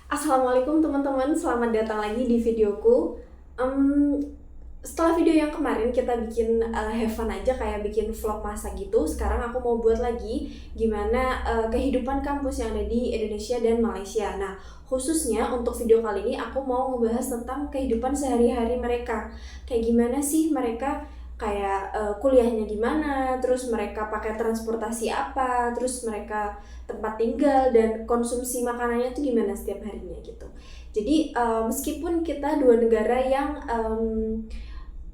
Assalamualaikum teman-teman, selamat datang lagi di videoku. Setelah video yang kemarin kita bikin have fun aja kayak bikin vlog masa gitu. Sekarang aku mau buat lagi gimana kehidupan kampus yang ada di Indonesia dan Malaysia. Nah, khususnya untuk video kali ini aku mau ngebahas tentang kehidupan sehari-hari mereka. Kayak gimana sih mereka kayak kuliahnya di mana, terus mereka pakai transportasi apa, terus mereka tempat tinggal dan konsumsi makanannya tuh gimana setiap harinya gitu. Jadi meskipun kita dua negara yang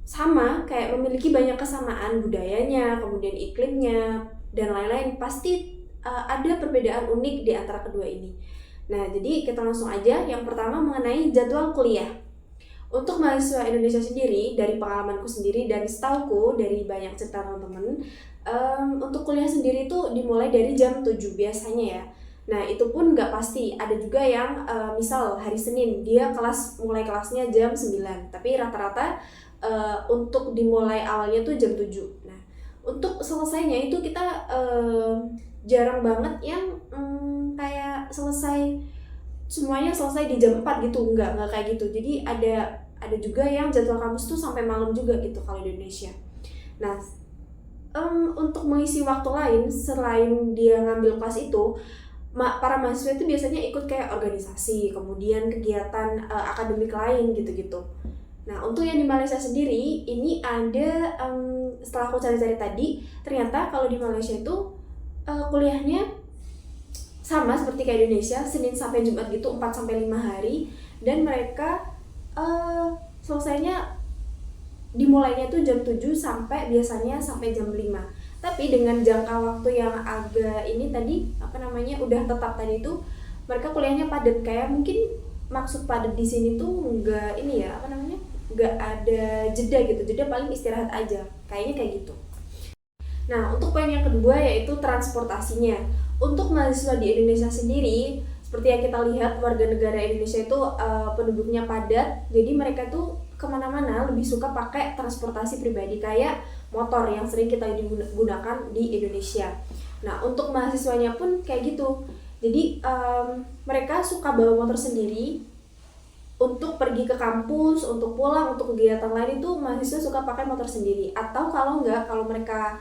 sama, kayak memiliki banyak kesamaan budayanya, kemudian iklimnya dan lain-lain, pasti ada perbedaan unik di antara kedua ini. Nah, jadi kita langsung aja. Yang pertama mengenai jadwal kuliah. Untuk mahasiswa Indonesia sendiri, dari pengalamanku sendiri dan setauku dari banyak cerita teman-teman, untuk kuliah sendiri itu dimulai dari jam 7 biasanya ya. Nah, itu pun nggak pasti. Ada juga yang misal hari Senin, dia mulai kelasnya jam 9. Tapi rata-rata untuk dimulai awalnya tuh jam 7. Nah, untuk selesainya itu kita jarang banget yang kayak semuanya selesai di jam 4 gitu, nggak kayak gitu. Jadi ada juga yang jadwal kampus tuh sampai malam juga gitu kalau di Indonesia. Nah, untuk mengisi waktu lain selain dia ngambil kelas itu, para mahasiswa itu biasanya ikut kayak organisasi, kemudian kegiatan akademik lain gitu-gitu. Nah, untuk yang di Malaysia sendiri, ini ada setelah aku cari-cari tadi, ternyata kalau di Malaysia itu kuliahnya sama seperti kayak Indonesia, Senin sampai Jumat gitu, 4 sampai 5 hari, dan mereka selesainya dimulainya tuh jam 7 sampai biasanya sampai jam 5. Tapi dengan jangka waktu yang agak ini tadi, udah tetap tadi itu, mereka kuliahnya padat. Kayak mungkin maksud padat di sini tuh enggak ini ya, enggak ada jeda gitu. Jeda paling istirahat aja. Kayaknya kayak gitu. Nah, untuk poin yang kedua yaitu transportasinya. Untuk mahasiswa di Indonesia sendiri, seperti yang kita lihat, warga negara Indonesia itu penduduknya padat, jadi mereka tuh kemana-mana lebih suka pakai transportasi pribadi kayak motor yang sering kita gunakan di Indonesia. Nah, untuk mahasiswanya pun kayak gitu. Jadi mereka suka bawa motor sendiri untuk pergi ke kampus, untuk pulang, untuk kegiatan lain itu mahasiswa suka pakai motor sendiri. Atau kalau enggak, kalau mereka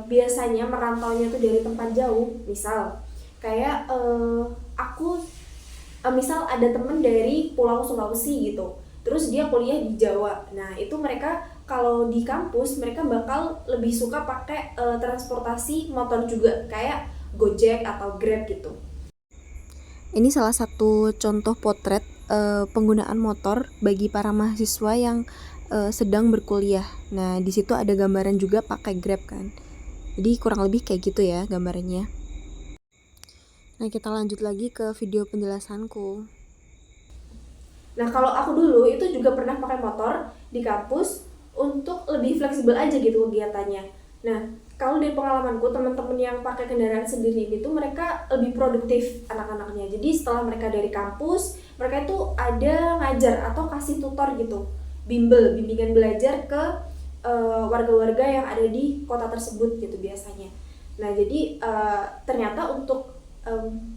biasanya merantaunya tuh dari tempat jauh, misal kayak aku misal ada temen dari Pulau Sulawesi gitu, terus dia kuliah di Jawa. Nah, itu mereka kalau di kampus mereka bakal lebih suka pakai transportasi motor juga kayak Gojek atau Grab gitu. Ini salah satu contoh potret penggunaan motor bagi para mahasiswa yang sedang berkuliah. Nah, di situ ada gambaran juga pakai Grab kan. Jadi kurang lebih kayak gitu ya gambarannya. Nah, kita lanjut lagi ke video penjelasanku. Nah, kalau aku dulu itu juga pernah pakai motor di kampus untuk lebih fleksibel aja gitu kegiatannya. Nah, kalau dari pengalamanku, teman-teman yang pakai kendaraan sendiri itu mereka lebih produktif anak-anaknya. Jadi setelah mereka dari kampus, mereka itu ada ngajar atau kasih tutor gitu, bimbingan belajar ke warga-warga yang ada di kota tersebut gitu biasanya. Nah, jadi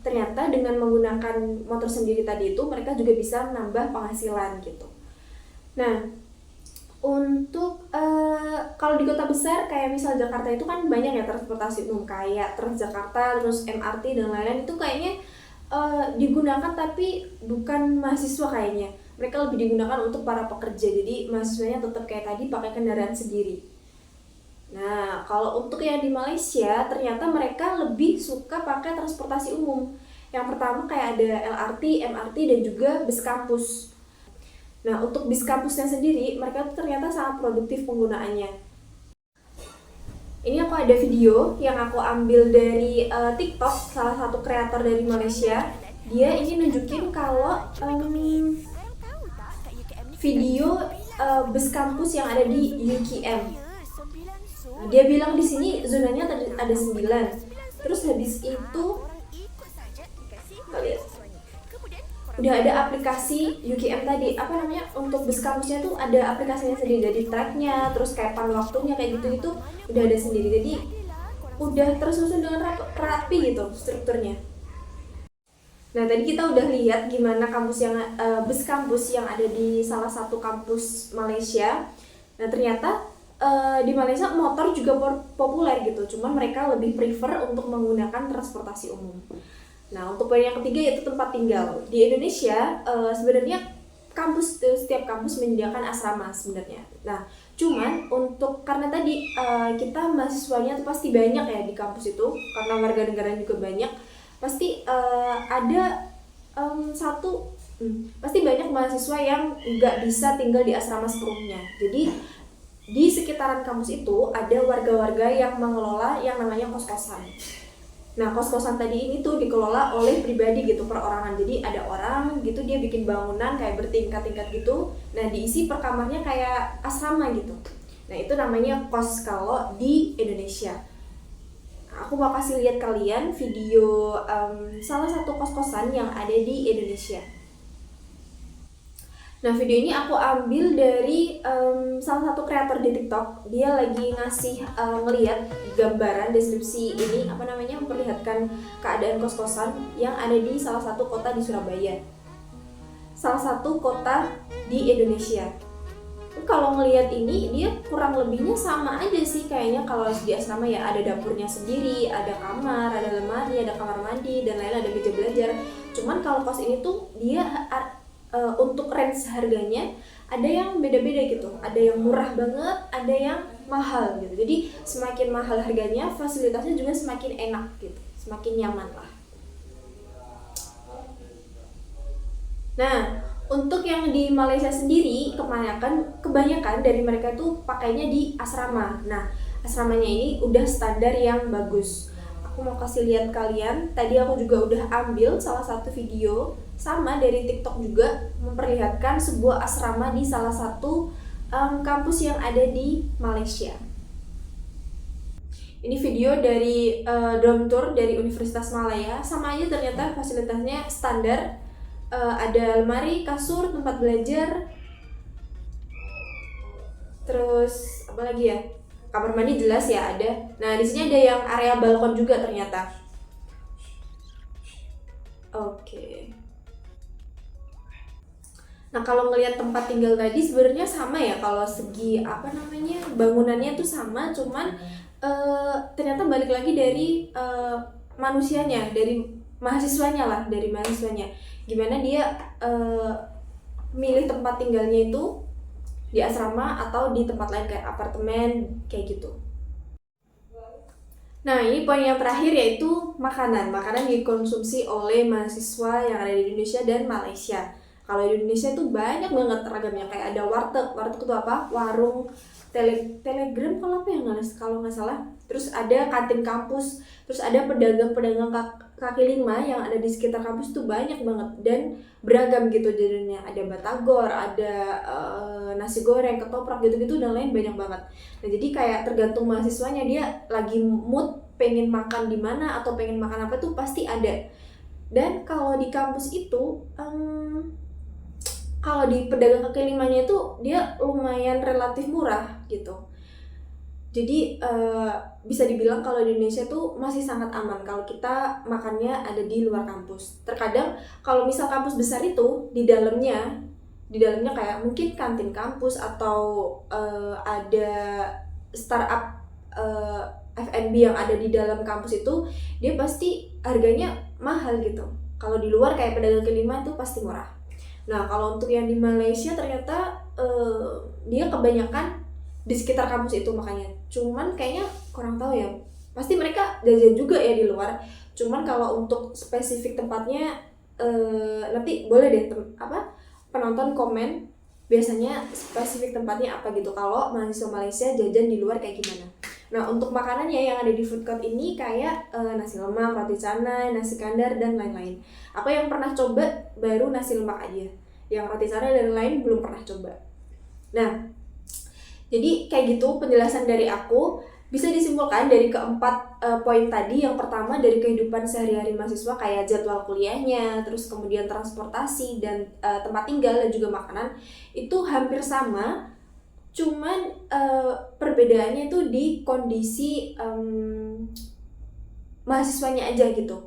ternyata dengan menggunakan motor sendiri tadi itu mereka juga bisa menambah penghasilan gitu. Nah, untuk kalau di kota besar kayak misal Jakarta itu kan banyak ya transportasi umum kayak Transjakarta, terus MRT dan lain-lain, itu kayaknya digunakan tapi bukan mahasiswa kayaknya. Mereka lebih digunakan untuk para pekerja, jadi mahasiswanya tetap kayak tadi pakai kendaraan sendiri. Nah, kalau untuk yang di Malaysia, ternyata mereka lebih suka pakai transportasi umum. Yang pertama kayak ada LRT, MRT, dan juga bus kampus. Nah, untuk bis kampusnya sendiri, mereka tuh ternyata sangat produktif penggunaannya. Ini aku ada video yang aku ambil dari TikTok, salah satu kreator dari Malaysia. Dia ini nunjukin kalau video bus kampus yang ada di UKM. Dia bilang di sini zonanya ada 9. Terus habis itu udah ada aplikasi UKM tadi, untuk bus kampusnya tuh ada aplikasinya sendiri, dari tracknya, terus kayak pan waktunya kayak gitu udah ada sendiri. Jadi udah tersusun dengan rapi gitu strukturnya. Nah, tadi kita udah lihat gimana kampus yang bus kampus yang ada di salah satu kampus Malaysia. Nah, ternyata di Malaysia motor juga populer gitu. Cuman mereka lebih prefer untuk menggunakan transportasi umum. Nah, untuk poin yang ketiga yaitu tempat tinggal. Di Indonesia sebenarnya setiap kampus menyediakan asrama sebenarnya. Nah, cuman karena tadi kita mahasiswanya tuh pasti banyak ya di kampus itu, karena warga negara juga banyak, pasti ada pasti banyak mahasiswa yang nggak bisa tinggal di asrama sepenuhnya. Jadi di sekitaran kampus itu ada warga-warga yang mengelola yang namanya kos-kosan. Nah, kos-kosan tadi ini tuh dikelola oleh pribadi gitu, perorangan. Jadi ada orang gitu, dia bikin bangunan kayak bertingkat-tingkat gitu. Nah, diisi per kamarnya kayak asrama gitu. Nah, itu namanya kos kalau di Indonesia. Aku mau kasih lihat kalian video salah satu kos-kosan yang ada di Indonesia. Nah, video ini aku ambil dari salah satu kreator di TikTok. Dia lagi ngasih ngelihat gambaran deskripsi ini, memperlihatkan keadaan kos-kosan yang ada di salah satu kota di Surabaya. Salah satu kota di Indonesia. Kalau ngelihat ini, dia kurang lebihnya sama aja sih kayaknya. Kalau di asrama ya ada dapurnya sendiri, ada kamar, ada lemari, ada kamar mandi, dan lain-lain, ada meja belajar. Cuman kalau kos ini tuh dia untuk range harganya ada yang beda-beda gitu, ada yang murah banget, ada yang mahal gitu. Jadi semakin mahal harganya, fasilitasnya juga semakin enak gitu, semakin nyaman lah. Nah, untuk yang di Malaysia sendiri kebanyakan dari mereka tuh pakainya di asrama. Nah, asramanya ini udah standar yang bagus. Aku mau kasih lihat kalian, tadi aku juga udah ambil salah satu video sama dari TikTok juga, memperlihatkan sebuah asrama di salah satu kampus yang ada di Malaysia. Ini video dari dorm tour dari Universitas Malaya. Sama aja ternyata fasilitasnya standar. Ada lemari, kasur, tempat belajar, terus apa lagi ya? Kamar mandi jelas ya ada. Nah, di sini ada yang area balkon juga ternyata. Oke. Nah, kalau ngelihat tempat tinggal tadi sebenarnya sama ya, kalau segi bangunannya tuh sama, cuman ternyata balik lagi dari manusianya, dari mahasiswanya. Gimana dia milih tempat tinggalnya itu di asrama atau di tempat lain kayak apartemen kayak gitu. Nah, ini poin yang terakhir yaitu makanan dikonsumsi oleh mahasiswa yang ada di Indonesia dan Malaysia. Kalau di Indonesia tuh banyak banget ragamnya, kayak ada warteg itu apa? Warung telegram kalau nggak salah. Terus ada kantin kampus, terus ada pedagang-pedagang kaki lima yang ada di sekitar kampus tuh banyak banget dan beragam gitu jadinya. Ada batagor, ada nasi goreng, ketoprak gitu-gitu dan lain banyak banget. Nah, jadi kayak tergantung mahasiswanya, dia lagi mood pengen makan di mana atau pengen makan apa tuh pasti ada. Dan kalau di kampus itu kalau di pedagang kaki limanya itu dia lumayan relatif murah gitu. Jadi bisa dibilang kalau di Indonesia tuh masih sangat aman kalau kita makannya ada di luar kampus. Terkadang kalau misal kampus besar itu di dalamnya kayak mungkin kantin kampus atau ada startup F&B yang ada di dalam kampus itu, dia pasti harganya mahal gitu. Kalau di luar kayak pedagang kaki lima itu pasti murah. Nah, kalau untuk yang di Malaysia ternyata dia kebanyakan di sekitar kampus itu makanya. Cuman kayaknya kurang tahu ya. Pasti mereka jajan juga ya di luar. Cuman kalau untuk spesifik tempatnya nanti boleh deh penonton komen biasanya spesifik tempatnya apa gitu kalau mahasiswa Malaysia jajan di luar kayak gimana. Nah, untuk makanannya yang ada di food court ini kayak nasi lemak, roti canai, nasi kandar, dan lain-lain. Aku yang pernah coba baru nasi lemak aja. Yang roti canai dan lain belum pernah coba. Nah, jadi kayak gitu penjelasan dari aku. Bisa disimpulkan dari keempat poin tadi. Yang pertama dari kehidupan sehari-hari mahasiswa kayak jadwal kuliahnya, terus kemudian transportasi dan tempat tinggal dan juga makanan itu hampir sama. Cuman perbedaannya itu di kondisi mahasiswanya aja gitu.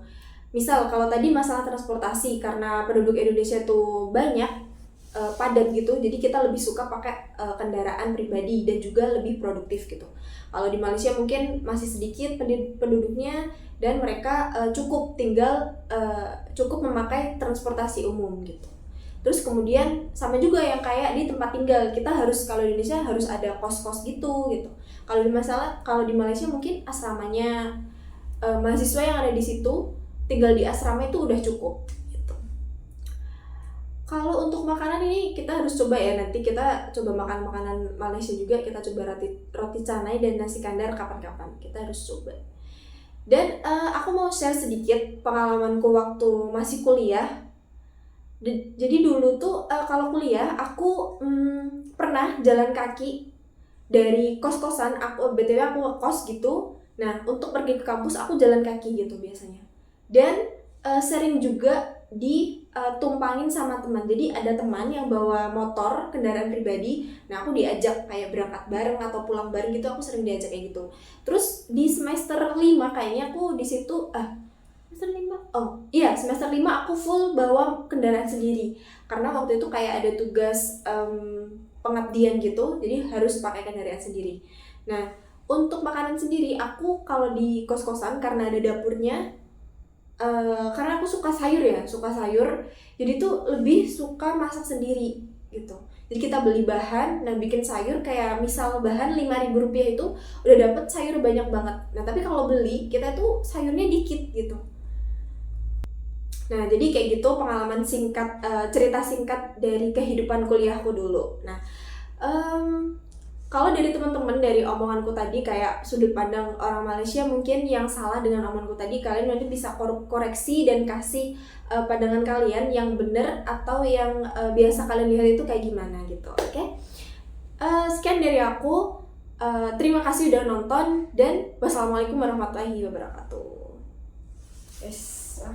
Misal kalau tadi masalah transportasi, karena penduduk Indonesia tuh banyak, padat gitu, jadi kita lebih suka pakai kendaraan pribadi dan juga lebih produktif gitu. Kalau di Malaysia mungkin masih sedikit penduduknya dan mereka cukup memakai transportasi umum gitu. Terus kemudian sama juga yang kayak di tempat tinggal, kita harus, kalau di Indonesia harus ada kos-kos gitu. Kalau di Malaysia mungkin asramanya, mahasiswa yang ada di situ tinggal di asrama itu udah cukup gitu. Kalau untuk makanan ini kita harus coba ya, nanti kita coba makan makanan Malaysia juga, kita coba roti canai dan nasi kandar kapan-kapan, kita harus coba. Dan aku mau share sedikit pengalamanku waktu masih kuliah. Jadi dulu tuh kalau kuliah aku pernah jalan kaki dari kos-kosan aku, BTW aku ngekos gitu. Nah, untuk pergi ke kampus aku jalan kaki gitu biasanya. Dan sering juga ditumpangin sama teman. Jadi ada teman yang bawa motor, kendaraan pribadi. Nah, aku diajak kayak berangkat bareng atau pulang bareng gitu, aku sering diajak kayak gitu. Terus di semester 5 kayaknya aku di situ semester 5. Oh, iya, semester 5 aku full bawa kendaraan sendiri. Karena waktu itu kayak ada tugas pengabdian gitu, jadi harus pakai kendaraan sendiri. Nah, untuk makanan sendiri, aku kalau di kos-kosan karena ada dapurnya, karena aku suka sayur, jadi tuh lebih suka masak sendiri gitu. Jadi kita beli bahan, nah bikin sayur kayak misal bahan Rp5.000 itu udah dapet sayur banyak banget. Nah tapi kalau beli kita tuh sayurnya dikit gitu. Nah jadi kayak gitu pengalaman singkat, cerita singkat dari kehidupan kuliahku dulu. Nah kalau dari teman-teman, dari omonganku tadi kayak sudut pandang orang Malaysia mungkin yang salah dengan omonganku tadi, kalian nanti bisa koreksi dan kasih pandangan kalian yang benar atau yang biasa kalian lihat itu kayak gimana gitu, oke? Sekian dari aku, terima kasih udah nonton dan wassalamualaikum warahmatullahi wabarakatuh. Yes.